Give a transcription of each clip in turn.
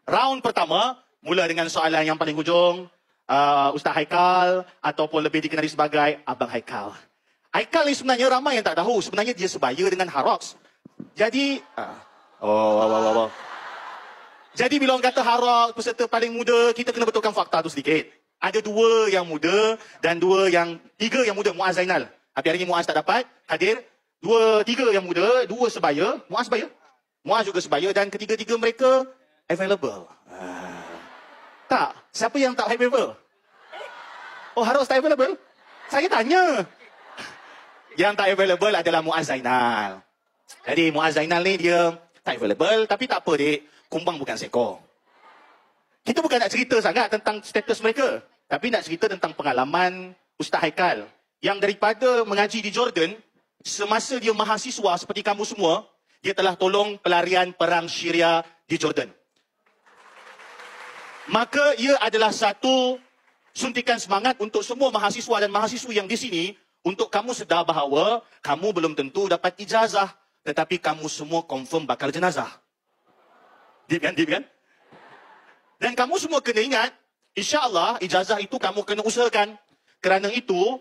Round pertama, mula dengan soalan yang paling hujung. Ustaz Haikal ataupun lebih dikenali sebagai Abang Haikal. Haikal ni sebenarnya ramai yang tak tahu. Sebenarnya dia sebaya dengan Harox. Jadi, Jadi bila orang kata Harox, peserta paling muda, kita kena betulkan fakta tu sedikit. Ada 2 yang muda dan 3 yang muda. Muaz Zainal. Tapi hari ni Muaz tak dapat hadir. 3 yang muda, 2 sebaya. Muaz sebaya? Muaz juga sebaya dan ketiga-tiga mereka available. Tak. Siapa yang tak available? Oh, Harox tak available? Saya tanya. Yang tak available adalah Muaz Zainal. Jadi Muaz Zainal ni dia tak available. Tapi tak apa, dik. Kumbang bukan seekor. Kita bukan nak cerita sangat tentang status mereka. Tapi nak cerita tentang pengalaman Ustaz Haikal. Yang daripada mengaji di Jordan, semasa dia mahasiswa seperti kamu semua, dia telah tolong pelarian perang Syria di Jordan. Maka ia adalah satu suntikan semangat untuk semua mahasiswa dan mahasiswi yang di sini untuk kamu sedar bahawa kamu belum tentu dapat ijazah tetapi kamu semua confirm bakal jenazah. Deep kan? Dan kamu semua kena ingat, insya-Allah ijazah itu kamu kena usahakan. Kerana itu,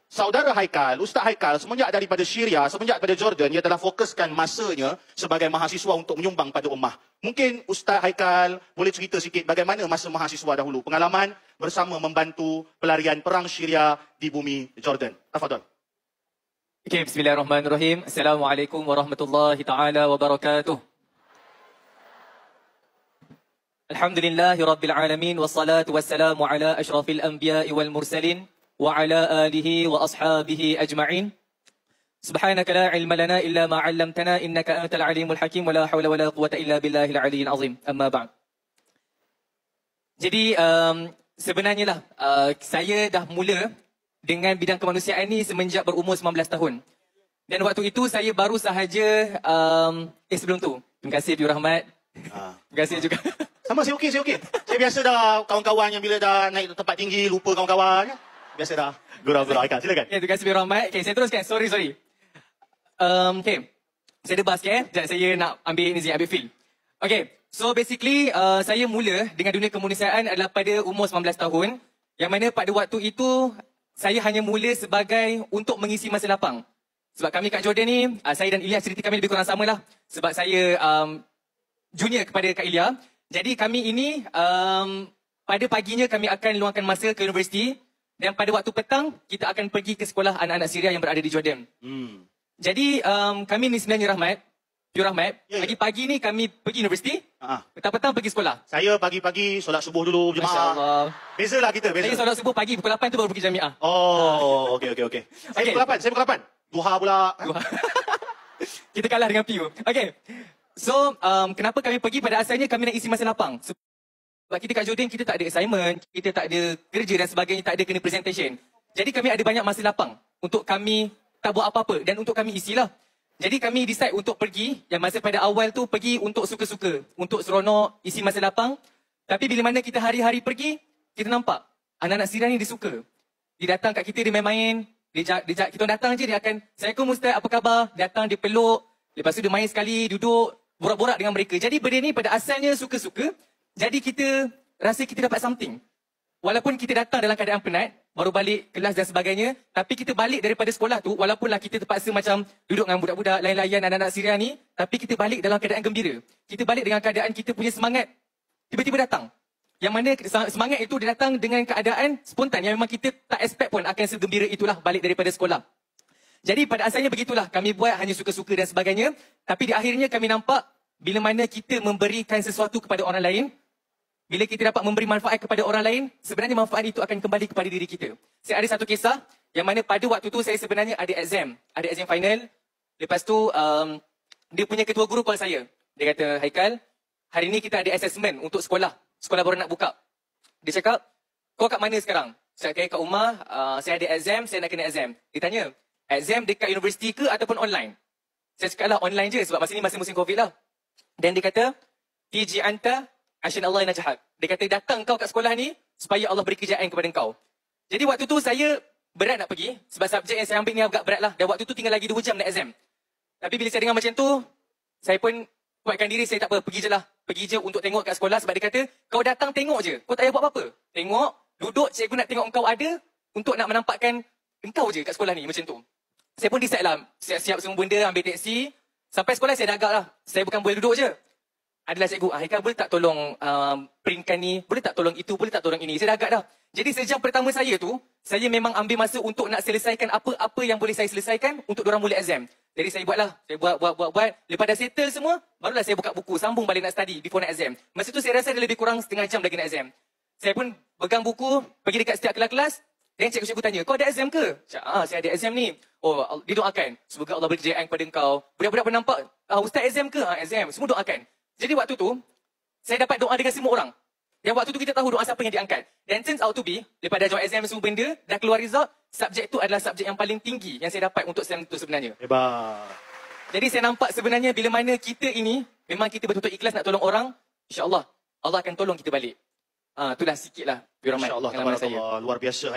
saudara Haikal, Ustaz Haikal, semenjak daripada Syria, semenjak daripada Jordan, ia telah fokuskan masanya sebagai mahasiswa untuk menyumbang pada ummah. Mungkin Ustaz Haikal boleh cerita sikit bagaimana masa mahasiswa dahulu, pengalaman bersama membantu pelarian perang Syria di bumi Jordan. Tafadhal. Okay, bismillahirrahmanirrahim. Assalamualaikum warahmatullahi taala wabarakatuh. Alhamdulillahi rabbil alamin wassalatu wassalamu ala asyrafil anbiya'i wal mursalin wa ala alihi wa ashabihi ajma'in. Subhanaka la ilma lana illa ma 'allamtana innaka antal alimul hakim wa la hawla wa la quwwata illa billahil aliyyil azim. Amma ba'd. Jadi sebenarnya lah saya dah mula dengan bidang kemanusiaan ni semenjak berumur 19 tahun. Dan waktu itu saya baru sahaja sebelum tu. Terima kasih Piu Rahmat. Terima kasih juga. Sama, saya okey. Saya biasa dah kawan-kawan yang bila dah naik tempat tinggi lupa kawan-kawan. Biasa dah gurau-gurau. Haikal, silakan. Okay, terima kasih Piu Rahmat. Okay, saya teruskan. Sorry. Okay. Saya debar sikit. Sekejap saya nak ambil feel. Okay. So basically, saya mula dengan dunia kemanusiaan adalah pada umur 19 tahun. Yang mana pada waktu itu, saya hanya mula sebagai untuk mengisi masa lapang. Sebab kami kat Jordan ni, saya dan Ilya cerita kami lebih kurang sama lah. Sebab saya junior kepada Kak Ilya. Jadi kami ini, pada paginya kami akan luangkan masa ke universiti. Dan pada waktu petang, kita akan pergi ke sekolah anak-anak Syria yang berada di Jordan. Jadi kami ni sebenarnya Piu Rahmat, pagi-pagi ni kami pergi universiti, petang-petang pergi sekolah. Saya pagi-pagi solat subuh dulu berjemaah. Masya-Allah. Bezalah kita, beza. Saya solat subuh pagi pukul 8 tu baru pergi jamiah. Oh, okey. Saya pukul 8. Duha pula. Kita kalah dengan Piu. Okey. So, kenapa kami pergi pada asalnya kami nak isi masa lapang? Sebab kita kat Jordan, kita tak ada assignment, kita tak ada kerja dan sebagainya, tak ada kena presentation. Jadi kami ada banyak masa lapang untuk kami tak buat apa-apa dan untuk kami isilah. Jadi kami decide untuk pergi, yang masa pada awal tu pergi untuk suka-suka, untuk seronok, isi masa lapang. Tapi bila mana kita hari-hari pergi, kita nampak anak-anak Syria ni dia suka. Dia datang kat kita, dia main-main, kita datang je, dia akan, Assalamualaikum Ustaz, apa khabar? Datang, dia peluk, lepas tu dia main sekali, duduk, borak-borak dengan mereka. Jadi benda ni pada asalnya suka-suka, jadi kita rasa kita dapat something. Walaupun kita datang dalam keadaan penat, baru balik kelas dan sebagainya, tapi kita balik daripada sekolah tu, walaupunlah kita terpaksa macam duduk dengan budak-budak, layan-layan anak-anak Syria ni, tapi kita balik dalam keadaan gembira. Kita balik dengan keadaan kita punya semangat, tiba-tiba datang. Yang mana semangat itu dia datang dengan keadaan spontan, yang memang kita tak expect pun akan segembira itulah balik daripada sekolah. Jadi pada asalnya begitulah, kami buat hanya suka-suka dan sebagainya, tapi di akhirnya kami nampak, bila mana kita memberikan sesuatu kepada orang lain, bila kita dapat memberi manfaat kepada orang lain, sebenarnya manfaat itu akan kembali kepada diri kita. Saya ada satu kisah, yang mana pada waktu tu saya sebenarnya ada exam final. Lepas tu, dia punya ketua guru call saya. Dia kata, Haikal, hari ni kita ada assessment untuk sekolah. Sekolah baru nak buka. Dia cakap, kau kat mana sekarang? Saya kata, kat rumah, saya ada exam, saya nak kena exam. Dia tanya, exam dekat universiti ke ataupun online? Saya cakap lah online je sebab masa ni masih musim COVID lah. Dan dia kata, Tiji anta Asyan Allah najahak. Dia kata datang kau kat sekolah ni supaya Allah beri kejayaan kepada kau. Jadi waktu tu saya berat nak pergi sebab subjek yang saya ambil ni agak berat lah. Dan waktu tu tinggal lagi 2 jam nak exam. Tapi bila saya dengar macam tu, saya pun kuatkan diri, saya tak apa, pergi je lah. pergi je untuk tengok kat sekolah sebab dia kata, kau datang tengok je. Kau tak payah buat apa-apa. Tengok, duduk, cikgu nak tengok engkau ada untuk nak menampakkan engkau je kat sekolah ni, macam tu. Saya pun decide lah, siap-siap semua benda, ambil teksi. Sampai sekolah saya dah agak lah. Saya bukan boleh duduk je. Adalah cikgu, Haikal boleh tak tolong printkan ni, boleh tak tolong itu, boleh tak tolong ini. Saya dah agak dah. Jadi sejam pertama saya tu, saya memang ambil masa untuk nak selesaikan apa-apa yang boleh saya selesaikan untuk diorang mula exam. Jadi saya buatlah, saya buat. Lepas dah settle semua, barulah saya buka buku, sambung balik nak study before nak exam. Masa tu saya rasa ada lebih kurang setengah jam lagi nak exam. Saya pun pegang buku, pergi dekat setiap kelas-kelas, dan cikgu-cikgu tanya, kau ada exam ke? Saya ada exam ni. Oh, dia doakan. Semoga Allah beri kejayaan kepada engkau. Budak-budak pun nampak, Ustaz exam ke? Exam. Semua doakan. Jadi waktu tu, saya dapat doa dengan semua orang. Yang waktu tu kita tahu doa siapa yang diangkat. Dan turns out to be, lepas dah jawab exam semua benda, dah keluar result, subjek tu adalah subjek yang paling tinggi yang saya dapat untuk SEM tu sebenarnya. Hebat. Jadi saya nampak sebenarnya bila mana kita ini, memang kita betul-betul ikhlas nak tolong orang, insya-Allah Allah akan tolong kita balik. Itulah sikitlah, Bi Rahman, Masya-Allah, pengalaman saya. luar biasa.